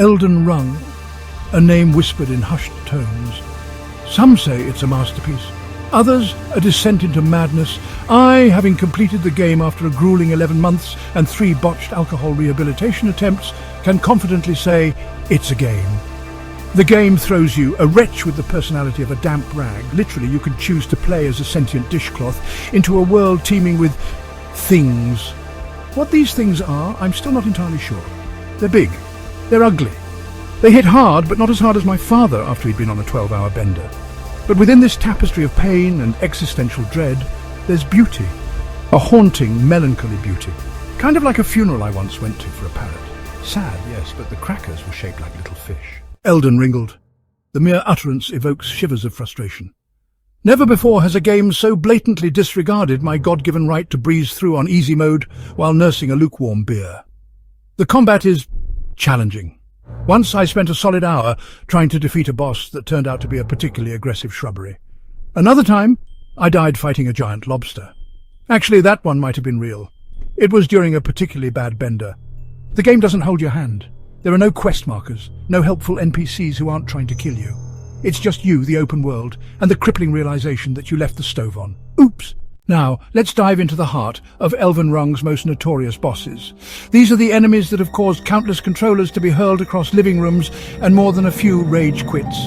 Elden Ring, a name whispered in hushed tones. Some say it's a masterpiece. Others, a descent into madness. I, having completed the game after a grueling 11 months and 3 botched alcohol rehabilitation attempts, can confidently say it's a game. The game throws you, a wretch with the personality of a damp rag, literally you can choose to play as a sentient dishcloth, into a world teeming with things. What these things are, I'm still not entirely sure. They're big. They're ugly. They hit hard, but not as hard as my father after he'd been on a 12-hour bender. But within this tapestry of pain and existential dread, there's beauty. A haunting, melancholy beauty. Kind of like a funeral I once went to for a parrot. Sad, yes, but the crackers were shaped like little fish. Elden Ring. The mere utterance evokes shivers of frustration. Never before has a game so blatantly disregarded my God-given right to breeze through on easy mode while nursing a lukewarm beer. The combat is challenging. Once I spent a solid hour trying to defeat a boss that turned out to be a particularly aggressive shrubbery. Another time, I died fighting a giant lobster. Actually, that one might have been real. It was during a particularly bad bender. The game doesn't hold your hand. There are no quest markers, no helpful NPCs who aren't trying to kill you. It's just you, the open world, and the crippling realization that you left the stove on. Oops! Now, let's dive into the heart of Elden Ring's most notorious bosses. These are the enemies that have caused countless controllers to be hurled across living rooms and more than a few rage quits.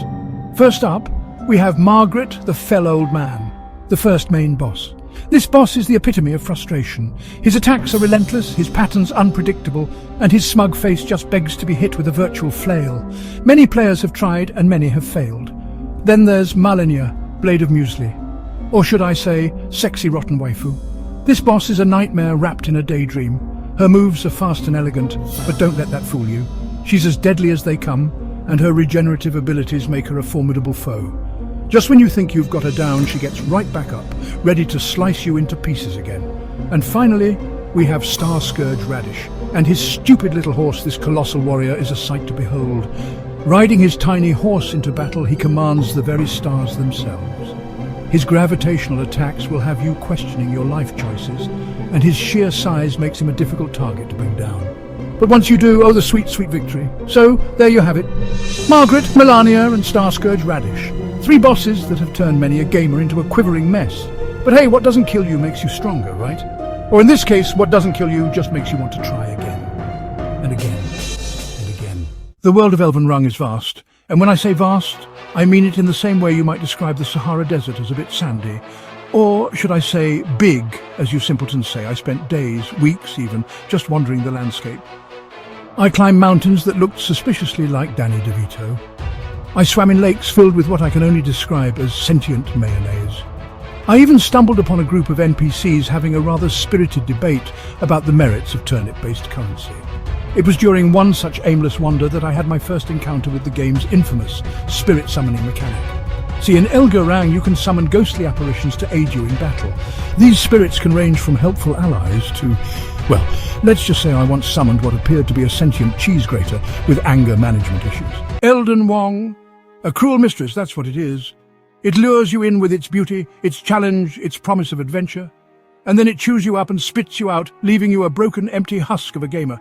First up, we have Margaret, the fell old man, the first main boss. This boss is the epitome of frustration. His attacks are relentless, his patterns unpredictable, and his smug face just begs to be hit with a virtual flail. Many players have tried and many have failed. Then there's Malenia, Blade of Muesli. Or should I say, sexy rotten waifu. This boss is a nightmare wrapped in a daydream. Her moves are fast and elegant, but don't let that fool you. She's as deadly as they come, and her regenerative abilities make her a formidable foe. Just when you think you've got her down, she gets right back up, ready to slice you into pieces again. And finally, we have Star Scourge Radish, and his stupid little horse. This colossal warrior is a sight to behold. Riding his tiny horse into battle, he commands the very stars themselves. His gravitational attacks will have you questioning your life choices, and his sheer size makes him a difficult target to bring down. But once you do, oh, the sweet, sweet victory. So, there you have it. Margaret, Melania, and Star Scourge Radish. 3 bosses that have turned many a gamer into a quivering mess. But hey, what doesn't kill you makes you stronger, right? Or in this case, what doesn't kill you just makes you want to try again. And again. And again. The world of Elden Ring is vast. And when I say vast, I mean it in the same way you might describe the Sahara Desert as a bit sandy. Or should I say big, as you simpletons say. I spent days, weeks even, just wandering the landscape. I climbed mountains that looked suspiciously like Danny DeVito. I swam in lakes filled with what I can only describe as sentient mayonnaise. I even stumbled upon a group of NPCs having a rather spirited debate about the merits of turnip-based currency. It was during one such aimless wander that I had my first encounter with the game's infamous spirit-summoning mechanic. See, in Elden Ring you can summon ghostly apparitions to aid you in battle. These spirits can range from helpful allies to, well, let's just say I once summoned what appeared to be a sentient cheese grater with anger management issues. Elden Ring. A cruel mistress, that's what it is. It lures you in with its beauty, its challenge, its promise of adventure, and then it chews you up and spits you out, leaving you a broken, empty husk of a gamer.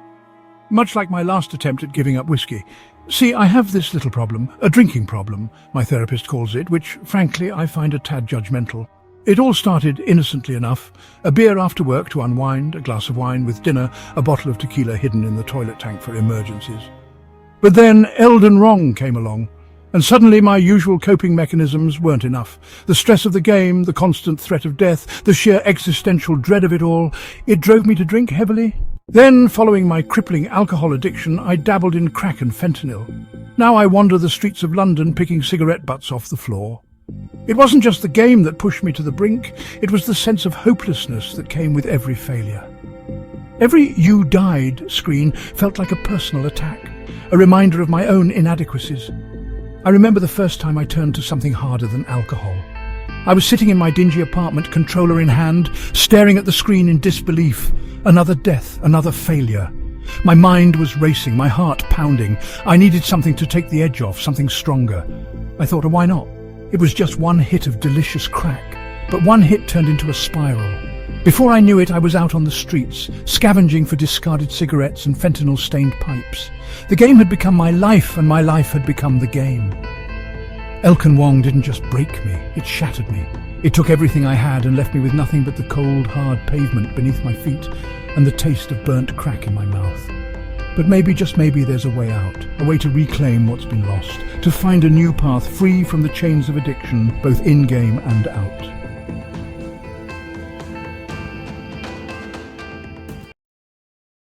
Much like my last attempt at giving up whiskey. See, I have this little problem, a drinking problem, my therapist calls it, which, frankly, I find a tad judgmental. It all started innocently enough. A beer after work to unwind, a glass of wine with dinner, a bottle of tequila hidden in the toilet tank for emergencies. But then Elden Ring came along. And suddenly my usual coping mechanisms weren't enough. The stress of the game, the constant threat of death, the sheer existential dread of it all, it drove me to drink heavily. Then, following my crippling alcohol addiction, I dabbled in crack and fentanyl. Now I wander the streets of London picking cigarette butts off the floor. It wasn't just the game that pushed me to the brink, it was the sense of hopelessness that came with every failure. Every "you died" screen felt like a personal attack, a reminder of my own inadequacies. I remember the first time I turned to something harder than alcohol. I was sitting in my dingy apartment, controller in hand, staring at the screen in disbelief. Another death, another failure. My mind was racing, my heart pounding. I needed something to take the edge off, something stronger. I thought, why not? It was just one hit of delicious crack, but one hit turned into a spiral. Before I knew it, I was out on the streets, scavenging for discarded cigarettes and fentanyl-stained pipes. The game had become my life, and my life had become the game. Elden Ring didn't just break me, it shattered me. It took everything I had and left me with nothing but the cold, hard pavement beneath my feet and the taste of burnt crack in my mouth. But maybe, just maybe, there's a way out, a way to reclaim what's been lost, to find a new path free from the chains of addiction, both in-game and out.